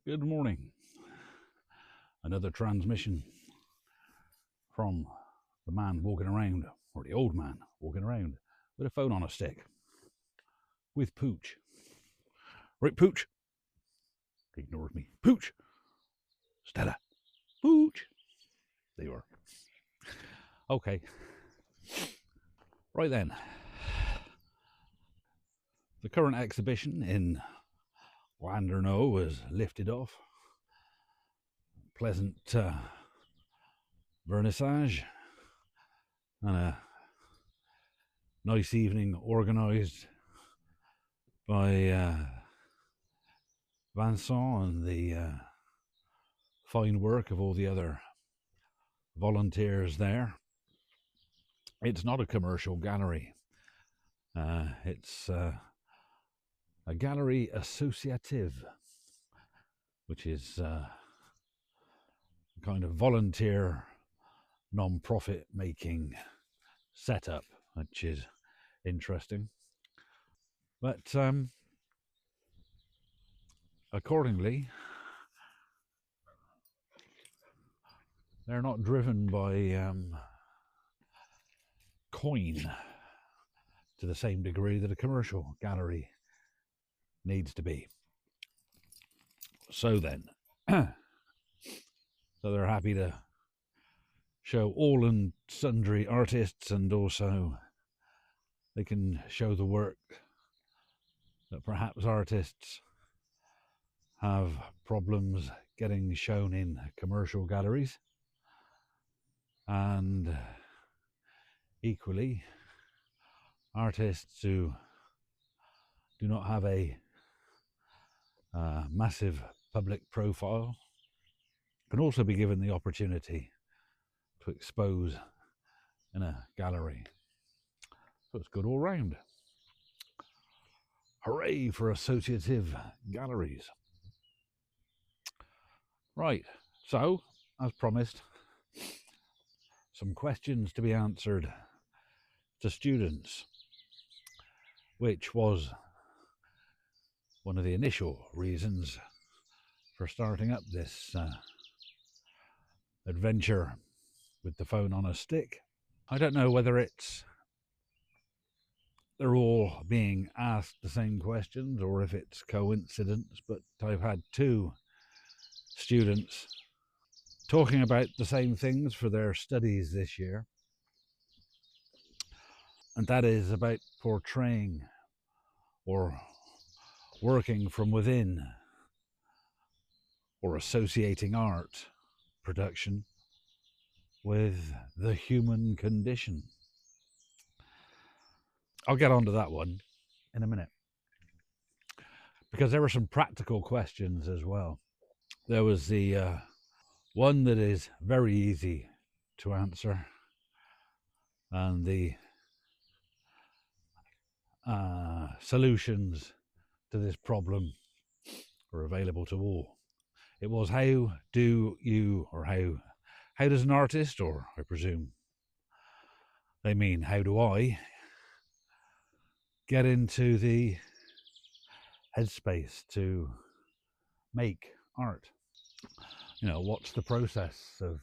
Good morning. Another transmission from the man walking around, or the old man walking around, with a phone on a stick, with Pooch. Right, Pooch? Ignores me. Pooch! Stella! Pooch! There you are. Okay. Right then. The current exhibition in Landerneau was lifted off. Pleasant vernissage and a nice evening organised by Vincent and the fine work of all the other volunteers there. It's not a commercial gallery. It's a gallery associative, which is a kind of volunteer non-profit making setup, which is interesting. But accordingly, they're not driven by coin to the same degree that a commercial gallery needs to be. So then, so they're happy to show all and sundry artists, and also they can show the work that perhaps artists have problems getting shown in commercial galleries, and equally artists who do not have a massive public profile can also be given the opportunity to expose in a gallery. So it's good all round. Hooray for associative galleries. Right, so as promised, some questions to be answered to students, which was one of the initial reasons for starting up this adventure with the phone on a stick. I don't know whether they're all being asked the same questions or if it's coincidence, but I've had two students talking about the same things for their studies this year, and that is about portraying or working from within, or associating art production with the human condition. I'll get onto that one in a minute, because there were some practical questions as well. There was the one that is very easy to answer, and the solutions to this problem are available to all. It was how does an artist, or I presume they mean how do I, get into the headspace to make art? You know, what's the process of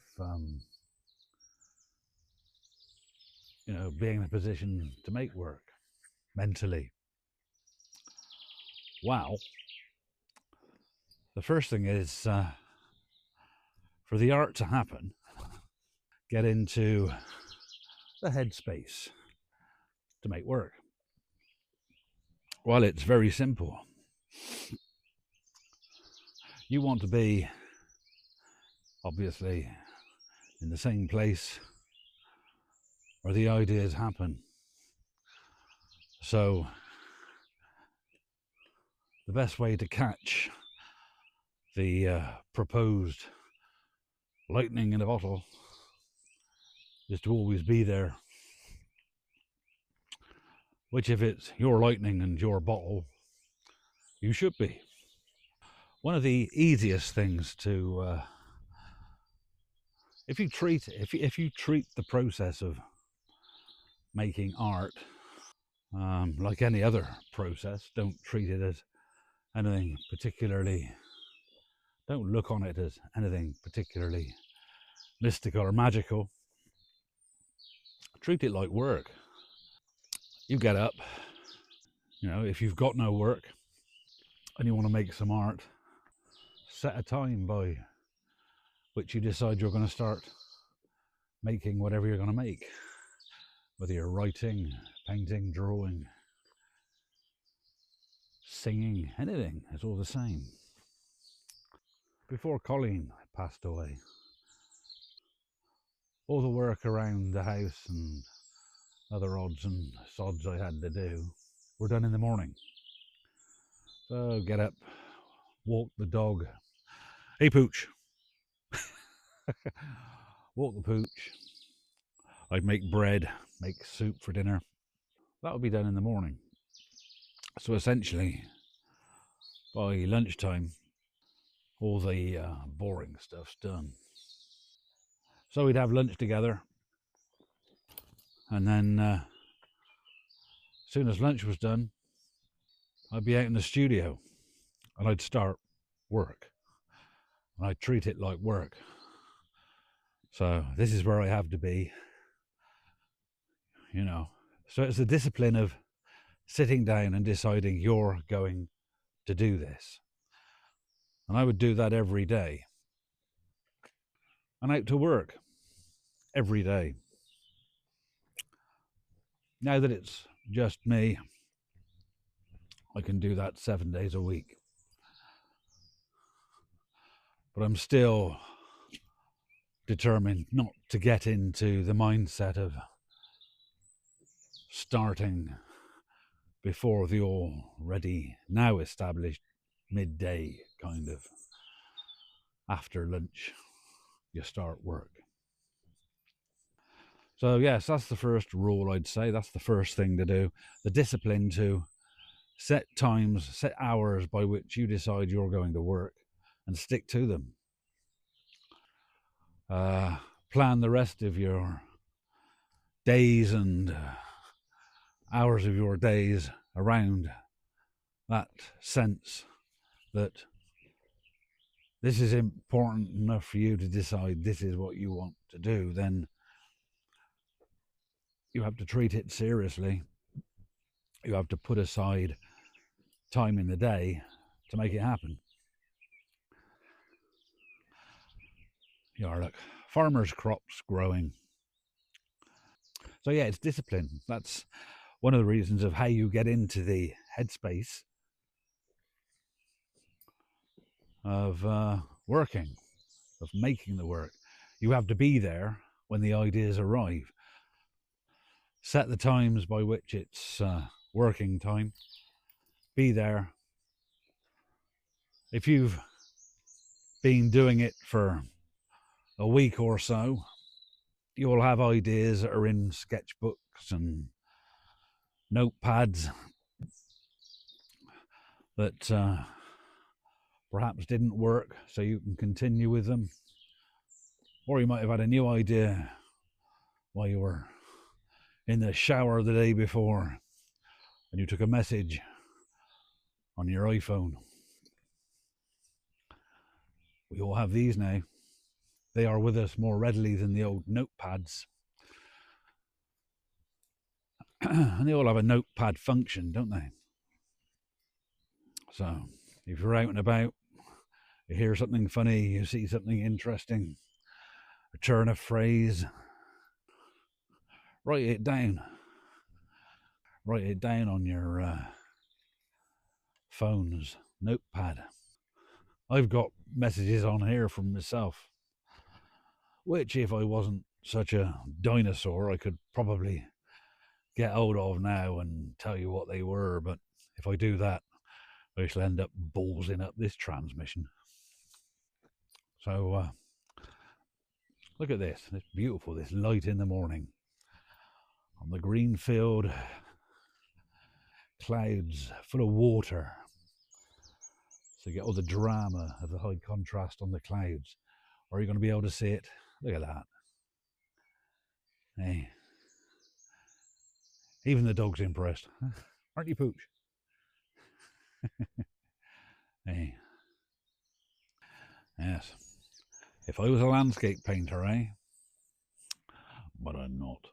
being in a position to make work mentally? Wow. The first thing is, for the art to happen, get into the headspace to make work. Well, it's very simple. You want to be, obviously, in the same place where the ideas happen. So the best way to catch the proposed lightning in a bottle is to always be there. Which, if it's your lightning and your bottle, you should be. One of the easiest things to, if you treat the process of making art like any other process, don't treat it as anything particularly Don't look on it as anything particularly mystical or magical. Treat it like work. You get up, if you've got no work and you want to make some art, set a time by which you decide you're going to start making whatever you're going to make. Whether you're writing, painting, drawing, singing, anything, it's all the same. Before Colleen passed away, all the work around the house and other odds and sods I had to do were done in the morning. So get up, walk the dog. Hey, Pooch. Walk the Pooch. I'd make bread, make soup for dinner. That would be done in the morning. So essentially, by lunchtime, all the boring stuff's done. So we'd have lunch together, and then as soon as lunch was done, I'd be out in the studio, and I'd start work, and I'd treat it like work. So this is where I have to be, So it's the discipline of sitting down and deciding you're going to do this. And I would do that every day. And out to work every day. Now that it's just me, I can do that 7 days a week. But I'm still determined not to get into the mindset of starting before the already now established midday kind of after lunch you start work. So yes, that's the first rule, I'd say. That's the first thing to do. The discipline to set times, set hours by which you decide you're going to work and stick to them. Plan the rest of your days and hours of your days around that sense that this is important enough for you to decide this is what you want to do. Then you have to treat it seriously. You have to put aside time in the day to make it happen. Look, farmers' crops growing. So yeah, it's discipline. That's one of the reasons of how you get into the headspace of working, of making the work. You have to be there when the ideas arrive. Set the times by which it's working time. Be there. If you've been doing it for a week or so, you'll have ideas that are in sketchbooks and notepads that perhaps didn't work, so you can continue with them. Or you might have had a new idea while you were in the shower the day before and you took a message on your iPhone. We all have these now. They are with us more readily than the old notepads. And they all have a notepad function, don't they? So if you're out and about, you hear something funny, you see something interesting, a turn of phrase, write it down. Write it down on your phone's notepad. I've got messages on here from myself, which if I wasn't such a dinosaur, I could probably get hold of now and tell you what they were. But if I do that, I shall end up ballsing up this transmission. So look at this. It's beautiful, this light in the morning. On the green field, clouds full of water. So you get all the drama of the high contrast on the clouds. Or are you going to be able to see it? Look at that. Hey. Even the dog's impressed. Aren't you, Pooch? Hey. Yes. If I was a landscape painter, eh? But I'm not.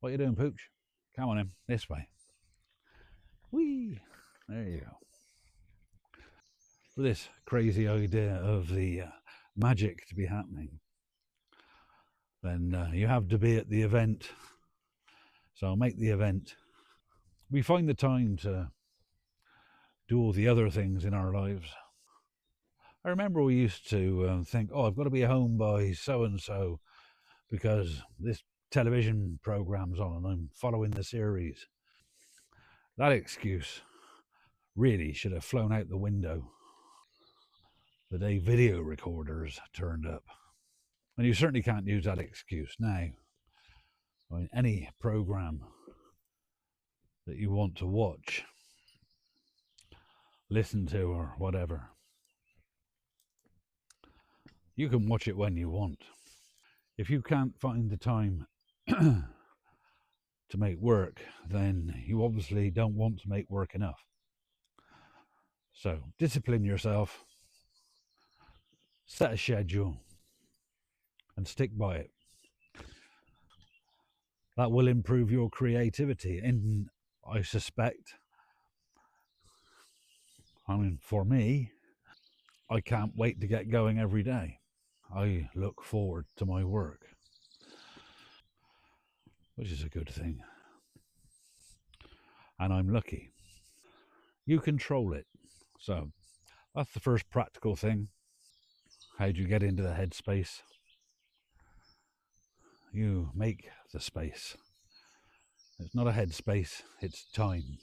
What you doing, Pooch? Come on in, this way. Whee! There you go. With this crazy idea of the magic to be happening, then you have to be at the event. So I'll make the event. We find the time to do all the other things in our lives. I remember we used to think, oh, I've got to be home by so-and-so because this television program's on and I'm following the series. That excuse really should have flown out the window the day video recorders turned up. And you certainly can't use that excuse now. I mean, any program that you want to watch, listen to, or whatever, you can watch it when you want. If you can't find the time to make work, then you obviously don't want to make work enough. So discipline yourself, set a schedule, and stick by it. That will improve your creativity. And I suspect, I mean, for me, I can't wait to get going every day. I look forward to my work, which is a good thing. And I'm lucky. You control it. So that's the first practical thing. How do you get into the headspace? You make the space. It's not a headspace, it's time.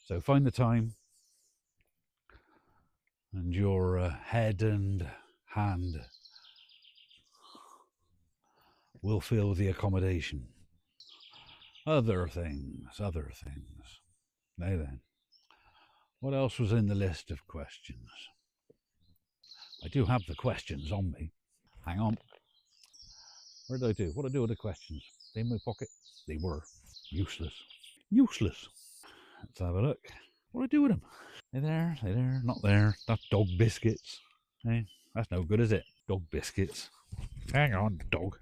So find the time, and your head and hand will fill the accommodation. Other things. Now then, what else was in the list of questions? I do have the questions on me. Hang on. What did I do? What did I do with the questions? They in my pocket? They were. Useless. Let's have a look. What did I do with them? They there, not there. That's dog biscuits. Hey, that's no good, is it? Dog biscuits. Hang on, dog.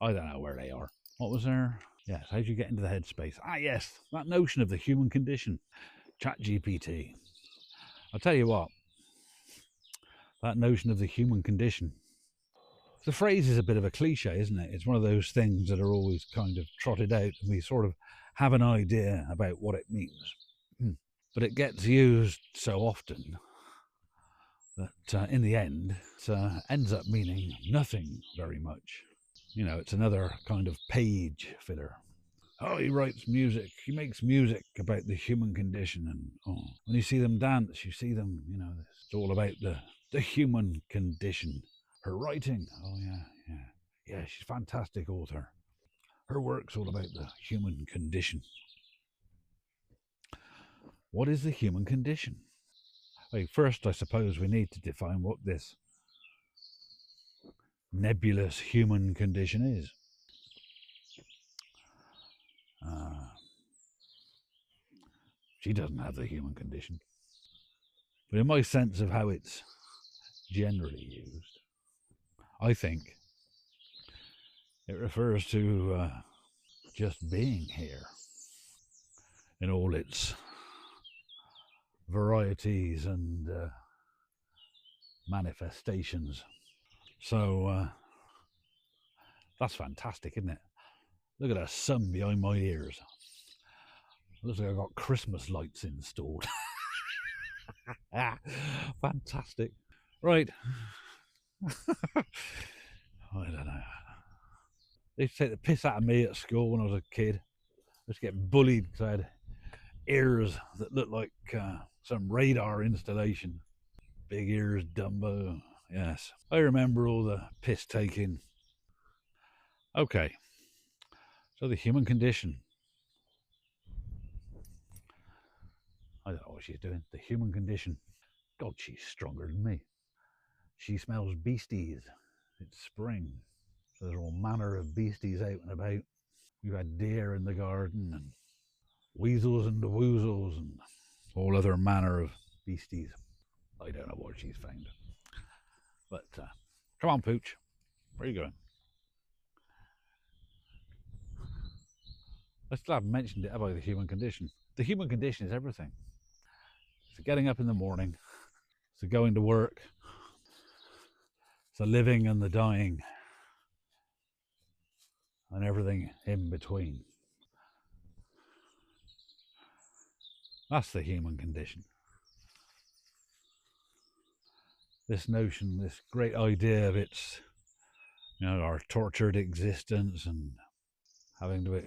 I don't know where they are. What was there? Yes, how do you get into the headspace? Ah, yes, that notion of the human condition. ChatGPT. I'll tell you what, that notion of the human condition. The phrase is a bit of a cliche, isn't it? It's one of those things that are always kind of trotted out, and we sort of have an idea about what it means. But it gets used so often that in the end, it ends up meaning nothing very much. You know, it's another kind of page filler. Oh, he writes music. He makes music about the human condition. And when you see them dance, you see them, you know, it's all about the human condition. Her writing, oh, yeah, she's a fantastic author. Her work's all about the human condition. What is the human condition? Well, first, I suppose we need to define what this nebulous human condition is. She doesn't have the human condition. But in my sense of how it's generally used, I think it refers to just being here in all its varieties and manifestations. So that's fantastic, isn't it? Look at that sun behind my ears. Looks like I've got Christmas lights installed. Fantastic. Right. I don't know. They used to take the piss out of me at school when I was a kid. I used to get bullied because I had ears that looked like some radar installation. Big ears, Dumbo. Yes. I remember all the piss taking. Okay. So the human condition. I don't know what she's doing. The human condition. God, she's stronger than me. She smells beasties. It's spring. So there's all manner of beasties out and about. We've had deer in the garden and weasels and woozles and all other manner of beasties. I don't know what she's found. But come on, Pooch. Where are you going? I still haven't mentioned it, have I, the human condition? The human condition is everything. It's getting up in the morning, it's the going to work, it's the living and the dying, and everything in between. That's the human condition. This notion, this great idea of its, our tortured existence and having to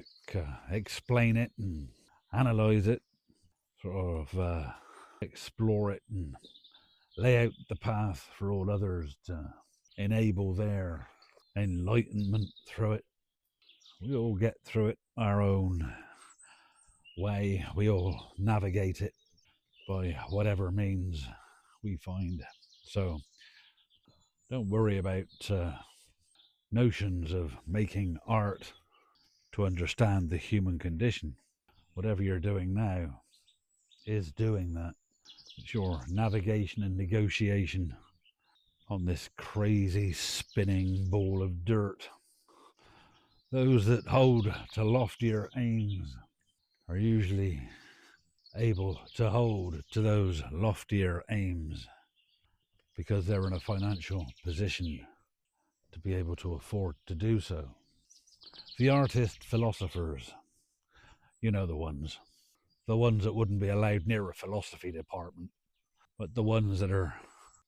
explain it and analyze it, sort of explore it and lay out the path for all others to enable their enlightenment through it. We all get through it our own way. We all navigate it by whatever means we find. So don't worry about notions of making art to understand the human condition. Whatever you're doing now is doing that. It's your navigation and negotiation on this crazy spinning ball of dirt. Those that hold to loftier aims are usually able to hold to those loftier aims because they're in a financial position to be able to afford to do so. The artist philosophers, you know the ones that wouldn't be allowed near a philosophy department, but the ones that are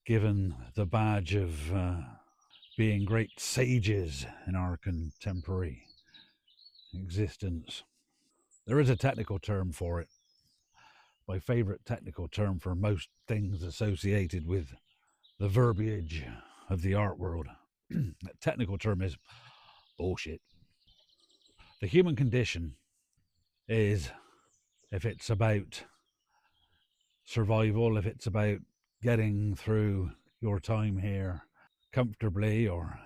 given the badge of being great sages in our contemporary existence. There is a technical term for it. My favourite technical term for most things associated with the verbiage of the art world. That technical term is bullshit. The human condition is, if it's about survival, if it's about getting through your time here comfortably or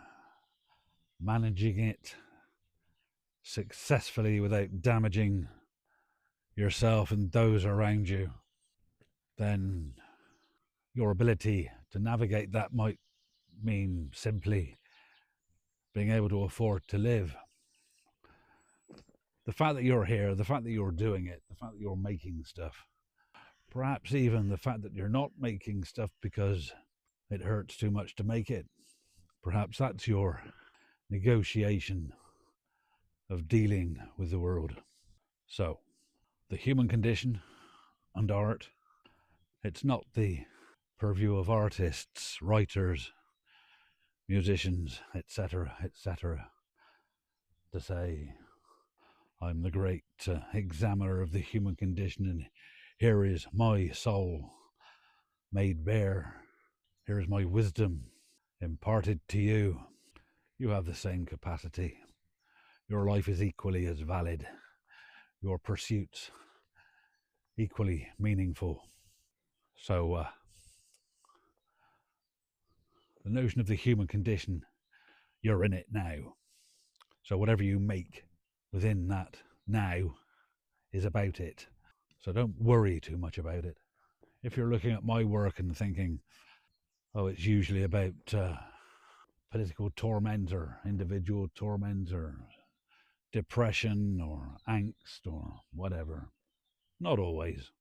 managing it successfully without damaging yourself and those around you, then your ability to navigate that might mean simply being able to afford to live. The fact that you're here, the fact that you're doing it, the fact that you're making stuff, perhaps even the fact that you're not making stuff because it hurts too much to make it, perhaps that's your negotiation of dealing with the world. So, the human condition and art, it's not the purview of artists, writers, musicians, etc., to say, I'm the great examiner of the human condition, and here is my soul made bare. Here is my wisdom imparted to you. You have the same capacity. Your life is equally as valid. Your pursuits equally meaningful. So, the notion of the human condition, you're in it now. So whatever you make within that now is about it. So don't worry too much about it. If you're looking at my work and thinking, oh, it's usually about political torment or individual torment or depression or angst or whatever, not always.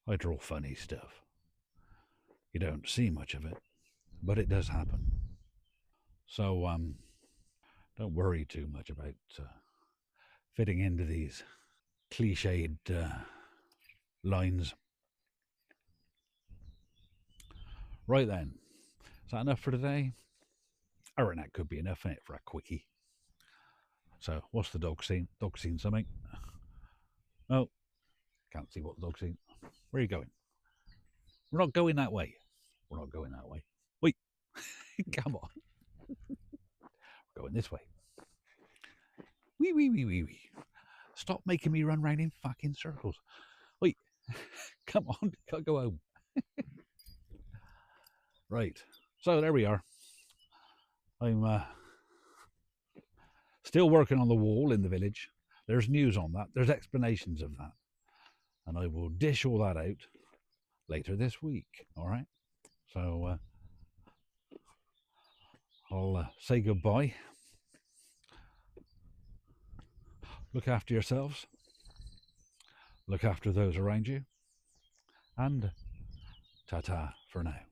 I draw funny stuff. You don't see much of it, but it does happen. So don't worry too much about fitting into these cliched lines. Right then, is that enough for today? I reckon that could be enough in it for a quickie. So, what's the dog seen? Dog seen something? Oh, can't see what the dog's seen. Where are you going? We're not going that way. We're not going that way. Wait, come on. We're going this way. Wee, wee, wee, wee, wee. Stop making me run round in fucking circles. Wait, come on, can't go home. Right, so there we are. I'm still working on the wall in the village. There's news on that. There's explanations of that. And I will dish all that out later this week. All right. So I'll say goodbye. Look after yourselves. Look after those around you. And ta-ta for now.